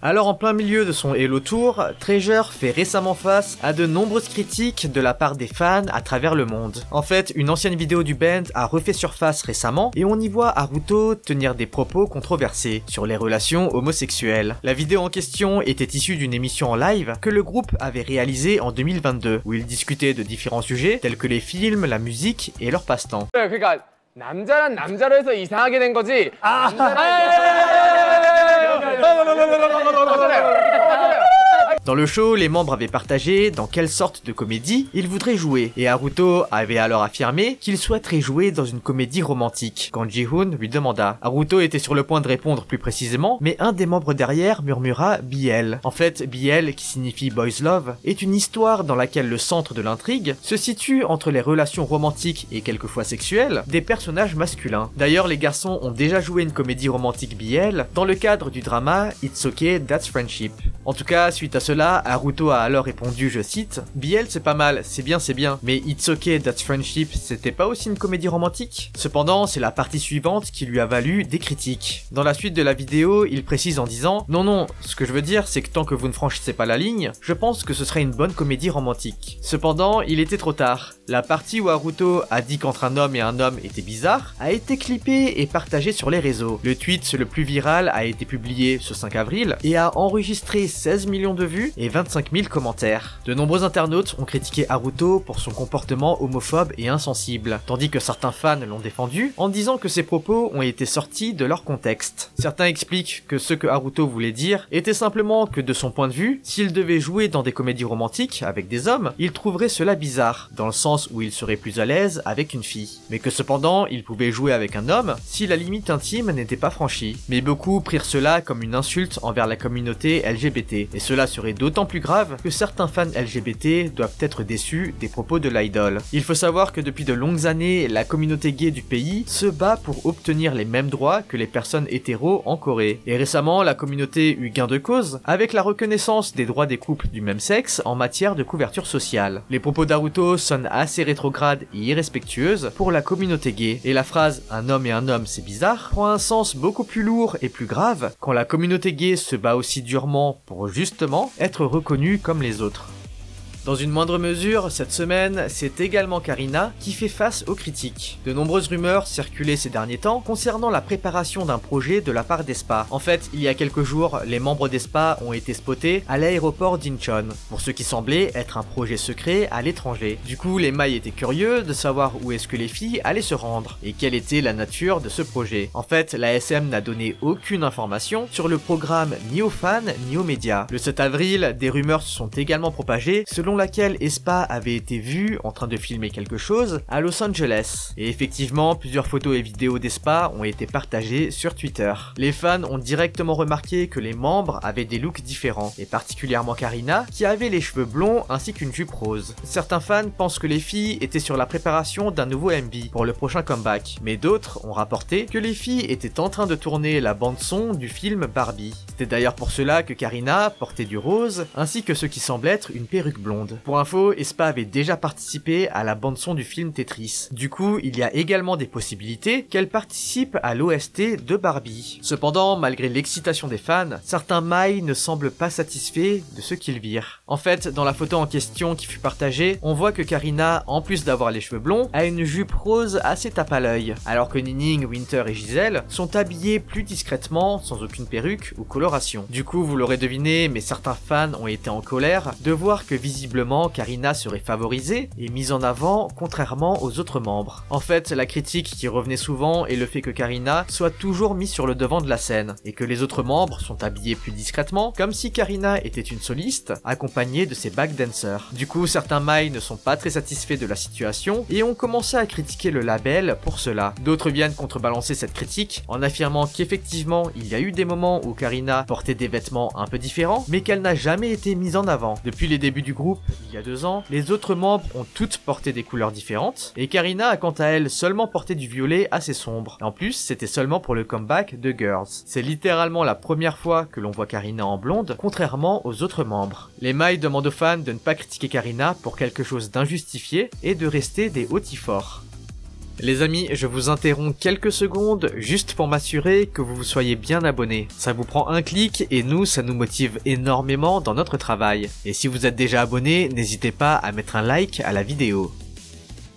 Alors en plein milieu de son Hello Tour, Treasure fait récemment face à de nombreuses critiques de la part des fans à travers le monde. En fait, une ancienne vidéo du band a refait surface récemment et on y voit Haruto tenir des propos controversés sur les relations homosexuelles. La vidéo en question était issue d'une émission en live que le groupe avait réalisée en 2022 où ils discutaient de différents sujets tels que les films, la musique et leur passe-temps. 남자란 남자로 해서 이상하게 된 거지. Dans le show, les membres avaient partagé dans quelle sorte de comédie ils voudraient jouer, et Haruto avait alors affirmé qu'il souhaiterait jouer dans une comédie romantique, quand Ji-hoon lui demanda. Haruto était sur le point de répondre plus précisément, mais un des membres derrière murmura BL. En fait, BL, qui signifie Boys Love, est une histoire dans laquelle le centre de l'intrigue se situe entre les relations romantiques et quelquefois sexuelles des personnages masculins. D'ailleurs, les garçons ont déjà joué une comédie romantique BL dans le cadre du drama It's Okay, That's Friendship. En tout cas, suite à cela, Haruto a alors répondu, je cite, « BL c'est pas mal, c'est bien, mais It's Okay, That's Friendship, c'était pas aussi une comédie romantique ?» Cependant, c'est la partie suivante qui lui a valu des critiques. Dans la suite de la vidéo, il précise en disant « Non, ce que je veux dire, c'est que tant que vous ne franchissez pas la ligne, je pense que ce serait une bonne comédie romantique. » Cependant, il était trop tard. La partie où Haruto a dit qu'entre un homme et un homme était bizarre a été clippée et partagée sur les réseaux. Le tweet le plus viral a été publié ce 5 avril et a enregistré 16 millions de vues et 25 000 commentaires. De nombreux internautes ont critiqué Haruto pour son comportement homophobe et insensible, tandis que certains fans l'ont défendu en disant que ses propos ont été sortis de leur contexte. Certains expliquent que ce que Haruto voulait dire était simplement que de son point de vue, s'il devait jouer dans des comédies romantiques avec des hommes, il trouverait cela bizarre, dans le sens où il serait plus à l'aise avec une fille. Mais que cependant, il pouvait jouer avec un homme si la limite intime n'était pas franchie. Mais beaucoup prirent cela comme une insulte envers la communauté LGBT, et cela serait d'autant plus grave que certains fans LGBT doivent être déçus des propos de l'idole. Il faut savoir que depuis de longues années, la communauté gay du pays se bat pour obtenir les mêmes droits que les personnes hétéros en Corée. Et récemment, la communauté eut gain de cause avec la reconnaissance des droits des couples du même sexe en matière de couverture sociale. Les propos d'Haruto sonnent assez rétrograde et irrespectueuse pour la communauté gay, et la phrase « un homme et un homme c'est bizarre » prend un sens beaucoup plus lourd et plus grave quand la communauté gay se bat aussi durement pour justement être reconnue comme les autres. Dans une moindre mesure, cette semaine, c'est également Karina qui fait face aux critiques. De nombreuses rumeurs circulaient ces derniers temps concernant la préparation d'un projet de la part d'Aespa. En fait, il y a quelques jours, les membres d'Aespa ont été spotés à l'aéroport d'Incheon, pour ce qui semblait être un projet secret à l'étranger. Du coup, les Mai étaient curieux de savoir où est-ce que les filles allaient se rendre, et quelle était la nature de ce projet. En fait, la SM n'a donné aucune information sur le programme ni aux fans ni aux médias. Le 7 avril, des rumeurs se sont également propagées selon laquelle Aespa avait été vue en train de filmer quelque chose à Los Angeles. Et effectivement, plusieurs photos et vidéos d'Aespa ont été partagées sur Twitter. Les fans ont directement remarqué que les membres avaient des looks différents, et particulièrement Karina, qui avait les cheveux blonds ainsi qu'une jupe rose. Certains fans pensent que les filles étaient sur la préparation d'un nouveau MV pour le prochain comeback, mais d'autres ont rapporté que les filles étaient en train de tourner la bande-son du film Barbie. C'était d'ailleurs pour cela que Karina portait du rose, ainsi que ce qui semble être une perruque blonde. Pour info, Aespa avait déjà participé à la bande-son du film Tetris. Du coup, il y a également des possibilités qu'elle participe à l'OST de Barbie. Cependant, malgré l'excitation des fans, certains Mai ne semblent pas satisfaits de ce qu'ils virent. En fait, dans la photo en question qui fut partagée, on voit que Karina, en plus d'avoir les cheveux blonds, a une jupe rose assez tape à l'œil, alors que Nining, Winter et Giselle sont habillés plus discrètement, sans aucune perruque ou coloration. Du coup, vous l'aurez deviné, mais certains fans ont été en colère de voir que visiblement Karina serait favorisée et mise en avant contrairement aux autres membres. En fait, la critique qui revenait souvent est le fait que Karina soit toujours mise sur le devant de la scène, et que les autres membres sont habillés plus discrètement, comme si Karina était une soliste, accompagnée de ses backdancers. Du coup, certains Mai ne sont pas très satisfaits de la situation, et ont commencé à critiquer le label pour cela. D'autres viennent contrebalancer cette critique, en affirmant qu'effectivement, il y a eu des moments où Karina portait des vêtements un peu différents, mais qu'elle n'a jamais été mise en avant. Depuis les débuts du groupe, il y a 2 ans, les autres membres ont toutes porté des couleurs différentes, et Karina a quant à elle seulement porté du violet assez sombre. En plus, c'était seulement pour le comeback de Girls. C'est littéralement la première fois que l'on voit Karina en blonde, contrairement aux autres membres. Les Mai demandent aux fans de ne pas critiquer Karina pour quelque chose d'injustifié et de rester des hauts-forts. Les amis, je vous interromps quelques secondes juste pour m'assurer que vous soyez bien abonnés. Ça vous prend un clic et nous, ça nous motive énormément dans notre travail. Et si vous êtes déjà abonné, n'hésitez pas à mettre un like à la vidéo.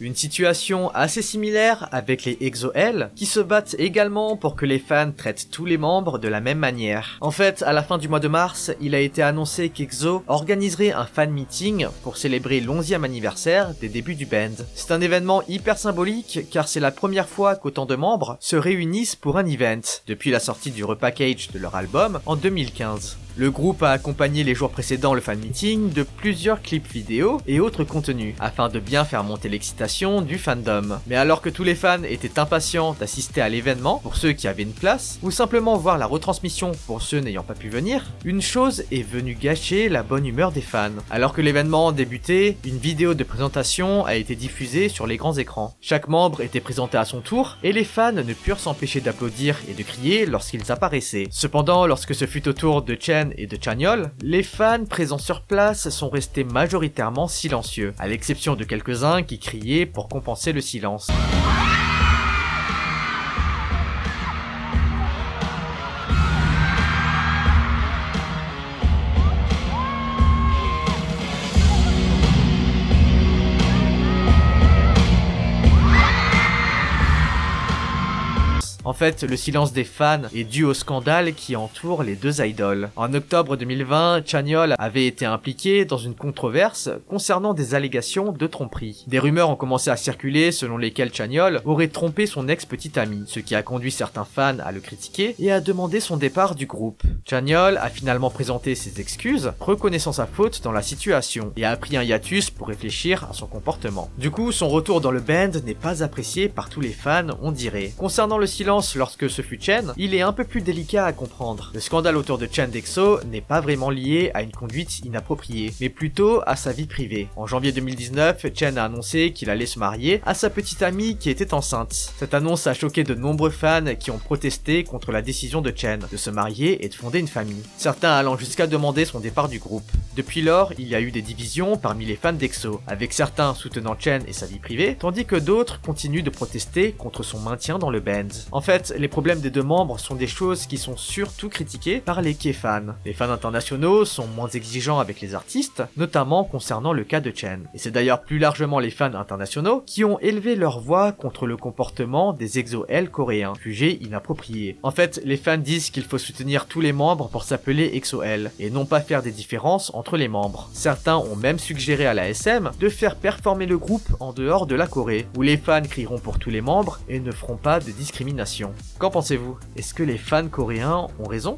Une situation assez similaire avec les EXO-L, qui se battent également pour que les fans traitent tous les membres de la même manière. En fait, à la fin du mois de mars, il a été annoncé qu'EXO organiserait un fan meeting pour célébrer l'11e anniversaire des débuts du band. C'est un événement hyper symbolique car c'est la première fois qu'autant de membres se réunissent pour un event, depuis la sortie du repackage de leur album en 2015. Le groupe a accompagné les jours précédents le fan meeting de plusieurs clips vidéo et autres contenus, afin de bien faire monter l'excitation du fandom. Mais alors que tous les fans étaient impatients d'assister à l'événement, pour ceux qui avaient une place, ou simplement voir la retransmission pour ceux n'ayant pas pu venir, une chose est venue gâcher la bonne humeur des fans. Alors que l'événement débutait, une vidéo de présentation a été diffusée sur les grands écrans. Chaque membre était présenté à son tour, et les fans ne purent s'empêcher d'applaudir et de crier lorsqu'ils apparaissaient. Cependant, lorsque ce fut au tour de Chen et de Chanyeol, les fans présents sur place sont restés majoritairement silencieux, à l'exception de quelques-uns qui criaient pour compenser le silence. En fait, le silence des fans est dû au scandale qui entoure les deux idoles. En octobre 2020, Chanyeol avait été impliqué dans une controverse concernant des allégations de tromperie. Des rumeurs ont commencé à circuler selon lesquelles Chanyeol aurait trompé son ex-petite amie, ce qui a conduit certains fans à le critiquer et à demander son départ du groupe. Chanyeol a finalement présenté ses excuses, reconnaissant sa faute dans la situation, et a pris un hiatus pour réfléchir à son comportement. Du coup, son retour dans le band n'est pas apprécié par tous les fans, on dirait. Concernant le silence lorsque ce fut Chen, il est un peu plus délicat à comprendre. Le scandale autour de Chen d'EXO n'est pas vraiment lié à une conduite inappropriée, mais plutôt à sa vie privée. En janvier 2019, Chen a annoncé qu'il allait se marier à sa petite amie qui était enceinte. Cette annonce a choqué de nombreux fans qui ont protesté contre la décision de Chen de se marier et de fonder une famille, certains allant jusqu'à demander son départ du groupe. Depuis lors, il y a eu des divisions parmi les fans d'EXO, avec certains soutenant Chen et sa vie privée, tandis que d'autres continuent de protester contre son maintien dans le band. En fait, les problèmes des deux membres sont des choses qui sont surtout critiquées par les K-fans. Les fans internationaux sont moins exigeants avec les artistes, notamment concernant le cas de Chen. Et c'est d'ailleurs plus largement les fans internationaux qui ont élevé leur voix contre le comportement des EXO-L coréens, jugés inappropriés. En fait, les fans disent qu'il faut soutenir tous les membres pour s'appeler EXO-L, et non pas faire des différences entre les membres. Certains ont même suggéré à la SM de faire performer le groupe en dehors de la Corée, où les fans crieront pour tous les membres et ne feront pas de discrimination. Qu'en pensez-vous? Est-ce que les fans coréens ont raison?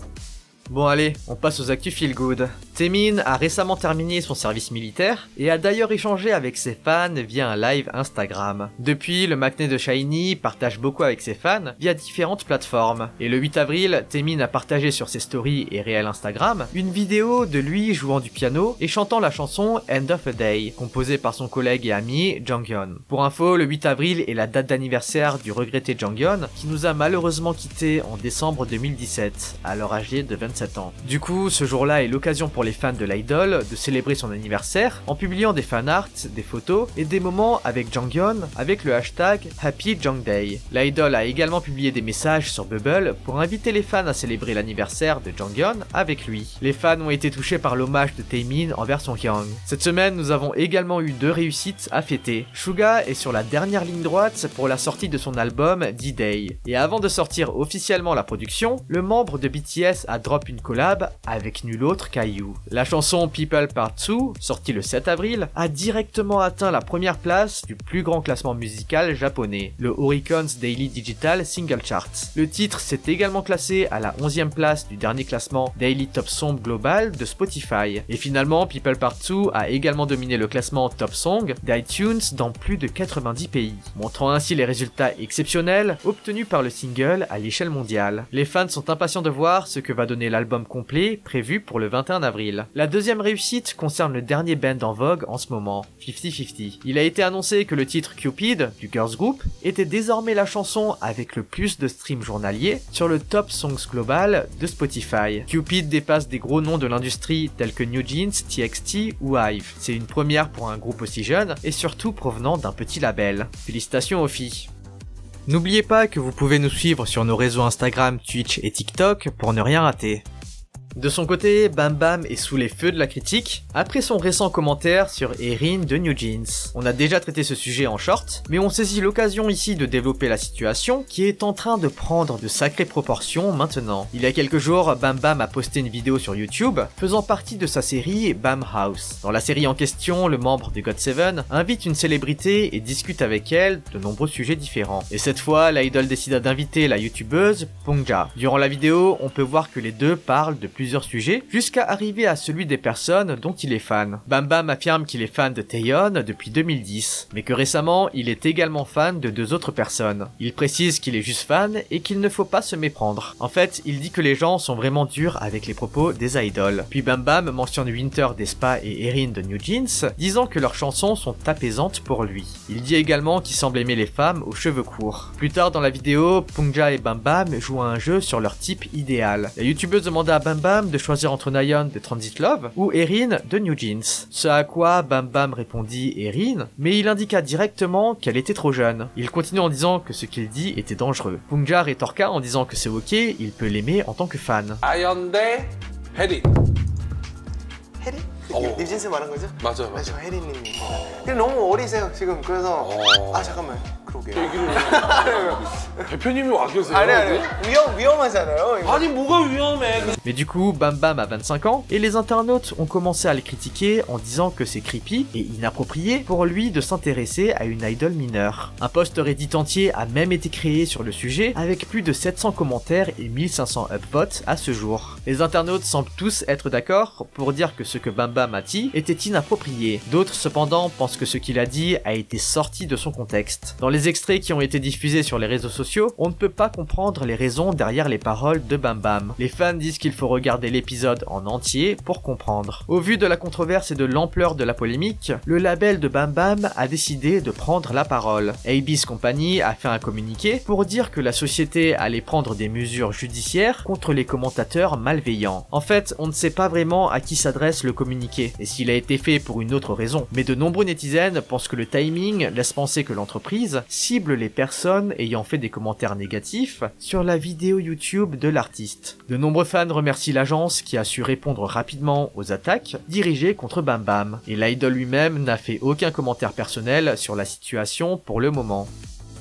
Bon allez, on passe aux actus feel good. Taemin a récemment terminé son service militaire et a d'ailleurs échangé avec ses fans via un live Instagram. Depuis, le maknae de SHINee partage beaucoup avec ses fans via différentes plateformes. Et le 8 avril, Taemin a partagé sur ses stories et réels Instagram une vidéo de lui jouant du piano et chantant la chanson End of a Day, composée par son collègue et ami Jonghyun. Pour info, le 8 avril est la date d'anniversaire du regretté Jonghyun, qui nous a malheureusement quittés en décembre 2017, alors âgé de 27 ans. Du coup, ce jour-là est l'occasion pour les fans de l'idol de célébrer son anniversaire en publiant des fanarts, des photos et des moments avec Jonghyun avec le hashtag Happy Jongday. L'idol a également publié des messages sur Bubble pour inviter les fans à célébrer l'anniversaire de Jonghyun avec lui. Les fans ont été touchés par l'hommage de Taemin envers son Hyung. Cette semaine, nous avons également eu deux réussites à fêter. Suga est sur la dernière ligne droite pour la sortie de son album D-Day. Et avant de sortir officiellement la production, le membre de BTS a drop une collab avec nul autre qu'IU. La chanson People Part 2, sortie le 7 avril, a directement atteint la première place du plus grand classement musical japonais, le Oricon's Daily Digital Single Chart. Le titre s'est également classé à la 11e place du dernier classement Daily Top Song Global de Spotify. Et finalement, People Part 2 a également dominé le classement Top Song d'iTunes dans plus de 90 pays, montrant ainsi les résultats exceptionnels obtenus par le single à l'échelle mondiale. Les fans sont impatients de voir ce que va donner l'album complet prévu pour le 21 avril. La deuxième réussite concerne le dernier band en vogue en ce moment, 50-50. Il a été annoncé que le titre Cupid du girls group était désormais la chanson avec le plus de streams journaliers sur le Top Songs Global de Spotify. Cupid dépasse des gros noms de l'industrie tels que New Jeans, TXT ou Hive. C'est une première pour un groupe aussi jeune et surtout provenant d'un petit label. Félicitations aux filles. N'oubliez pas que vous pouvez nous suivre sur nos réseaux Instagram, Twitch et TikTok pour ne rien rater. De son côté, Bam Bam est sous les feux de la critique après son récent commentaire sur Erin de New Jeans. On a déjà traité ce sujet en short, mais on saisit l'occasion ici de développer la situation qui est en train de prendre de sacrées proportions maintenant. Il y a quelques jours, Bam Bam a posté une vidéo sur YouTube faisant partie de sa série Bam House. Dans la série en question, le membre de GOT7 invite une célébrité et discute avec elle de nombreux sujets différents. Et cette fois, l'idol décida d'inviter la youtubeuse Pongja. Durant la vidéo, on peut voir que les deux parlent de plusieurs sujets jusqu'à arriver à celui des personnes dont il est fan. Bam Bam affirme qu'il est fan de Taeyeon depuis 2010, mais que récemment il est également fan de 2 autres personnes. Il précise qu'il est juste fan et qu'il ne faut pas se méprendre. En fait, il dit que les gens sont vraiment durs avec les propos des idoles. Puis Bam Bam mentionne Winter d'Aespa et Erin de New Jeans, disant que leurs chansons sont apaisantes pour lui. Il dit également qu'il semble aimer les femmes aux cheveux courts. Plus tard dans la vidéo, Pongja et Bam Bam jouent à un jeu sur leur type idéal. La youtubeuse demanda à Bam Bam de choisir entre Nayeon de Transit Love ou Erin de New Jeans. Ce à quoi Bam Bam répondit Erin, mais il indiqua directement qu'elle était trop jeune. Il continue en disant que ce qu'il dit était dangereux. Pongja rétorqua en disant que c'est ok, il peut l'aimer en tant que fan. 나연 대 혜린. 혜린? 어. 뉴진스 말한 거죠? 맞아요, 네, 맞아요. 저 혜린님입니다. 근데 너무 어리세요 지금. 그래서 아 잠깐만. 그러게요. 얘기를 대표님이 와 계세요. 아니 위험하잖아요. 이거. 아니 뭐가 위험해? Mais du coup, Bam Bam a 25 ans, et les internautes ont commencé à le critiquer en disant que c'est creepy et inapproprié pour lui de s'intéresser à une idole mineure. Un post Reddit entier a même été créé sur le sujet, avec plus de 700 commentaires et 1500 upvotes à ce jour. Les internautes semblent tous être d'accord pour dire que ce que Bam Bam a dit était inapproprié. D'autres cependant pensent que ce qu'il a dit a été sorti de son contexte. Dans les extraits qui ont été diffusés sur les réseaux sociaux, on ne peut pas comprendre les raisons derrière les paroles de Bam Bam. Les fans disent qu'il faut regarder l'épisode en entier pour comprendre. Au vu de la controverse et de l'ampleur de la polémique, le label de Bam Bam a décidé de prendre la parole. AB's Company a fait un communiqué pour dire que la société allait prendre des mesures judiciaires contre les commentateurs malveillants. En fait, on ne sait pas vraiment à qui s'adresse le communiqué et s'il a été fait pour une autre raison. Mais de nombreux netizens pensent que le timing laisse penser que l'entreprise cible les personnes ayant fait des commentaires négatifs sur la vidéo YouTube de l'artiste. De nombreux fans remercient l'agence qui a su répondre rapidement aux attaques dirigées contre Bam Bam. Et l'idol lui-même n'a fait aucun commentaire personnel sur la situation pour le moment.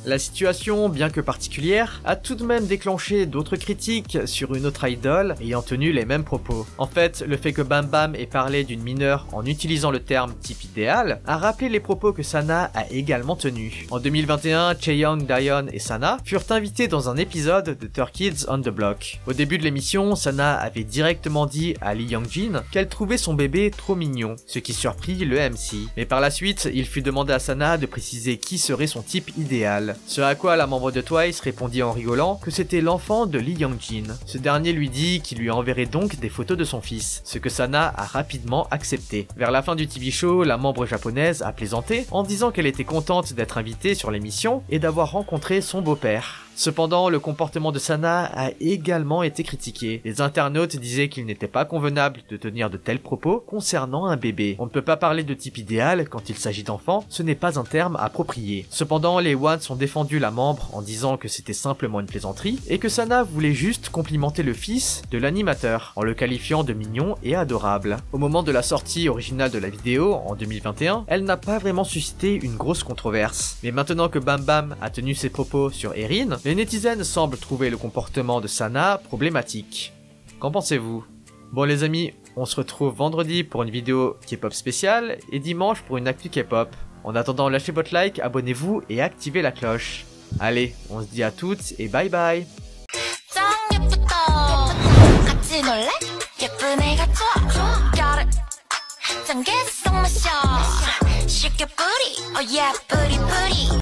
La situation, bien que particulière, a tout de même déclenché d'autres critiques sur une autre idole ayant tenu les mêmes propos. En fait, le fait que Bam Bam ait parlé d'une mineure en utilisant le terme type idéal a rappelé les propos que Sana a également tenus. En 2021, Chaeyoung, Dayeon et Sana furent invités dans un épisode de Third Kids on the Block. Au début de l'émission, Sana avait directement dit à Lee Young-jin qu'elle trouvait son bébé trop mignon, ce qui surprit le MC. Mais par la suite, il fut demandé à Sana de préciser qui serait son type idéal. Ce à quoi la membre de Twice répondit en rigolant que c'était l'enfant de Lee Young-jin. Ce dernier lui dit qu'il lui enverrait donc des photos de son fils, ce que Sana a rapidement accepté. Vers la fin du TV show, la membre japonaise a plaisanté en disant qu'elle était contente d'être invitée sur l'émission et d'avoir rencontré son beau-père. Cependant, le comportement de Sana a également été critiqué. Les internautes disaient qu'il n'était pas convenable de tenir de tels propos concernant un bébé. On ne peut pas parler de type idéal quand il s'agit d'enfants, ce n'est pas un terme approprié. Cependant, les Ones ont défendu la membre en disant que c'était simplement une plaisanterie et que Sana voulait juste complimenter le fils de l'animateur en le qualifiant de mignon et adorable. Au moment de la sortie originale de la vidéo, en 2021, elle n'a pas vraiment suscité une grosse controverse. Mais maintenant que Bam Bam a tenu ses propos sur Erin, les netizens semblent trouver le comportement de Sana problématique. Qu'en pensez-vous? Bon les amis, on se retrouve vendredi pour une vidéo K-pop spéciale et dimanche pour une actu K-pop. En attendant, lâchez votre like, abonnez-vous et activez la cloche. Allez, on se dit à toutes et bye bye.